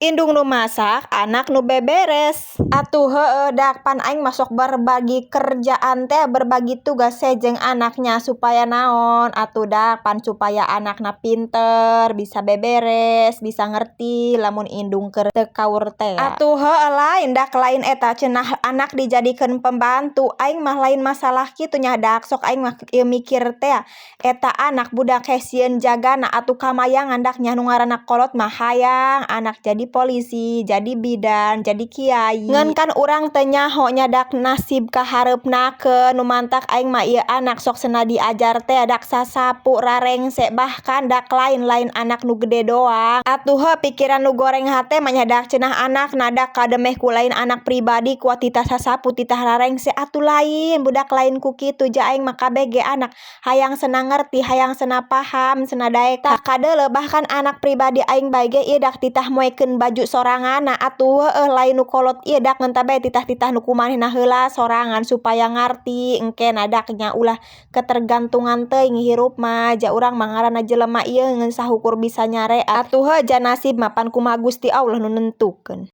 Indung nu masak, anak nu beberes. Atuh heueuh dak pan aing masok berbagi kerjaan teh, berbagi tugas jeung anaknya supaya naon? Atuh dak pan supaya anakna pinter, bisa beberes, bisa ngerti lamun indung keur teu kaur teh. Atuh heueuh lain dak lain eta cenah anak dijadikeun pembantu, aing mah lain masalah kitu nya dak. Sok aing mah ieu mikir teh eta anak budak hesieun jagana atuh kamayangan dak nya nu ngaranna kolot mah hayang anak jadi polisi, jadi bidan, jadi kiai. Ngan kan urang teu nyaho nya dak nasib kahareupnakeun nu mantak aing mah ieu anak sok cenah diajar teh dak sasapu rarengse, bahkan dak lain anak nu gede doang. Atuh heuh pikiran nu goreng hate mah nya dak cenah anakna dak kademeh ku lain anak pribadi ku titah sasapu titah rarengse atuh lain budak lain ku kitu ja aing mah kabeh ge anak hayang cenah ngerti, hayang cenah paham, cenah daek tah kadeuleu bahkan anak pribadi aing bae ge ieu dak titah moekeun baju soranganna atuh heueuh lain nu kolot ieu dak ngan tabe titah-titah nu kumanehna heula sorangan supaya ngarti engke na dak nya ulah ketergantungan teuing hirup mah ja urang mah ngaranna jelema ieu ngan sahukur bisa nyareat atuh heuh ja nasib mah pan kumaha Gusti Allah nu nentukeun.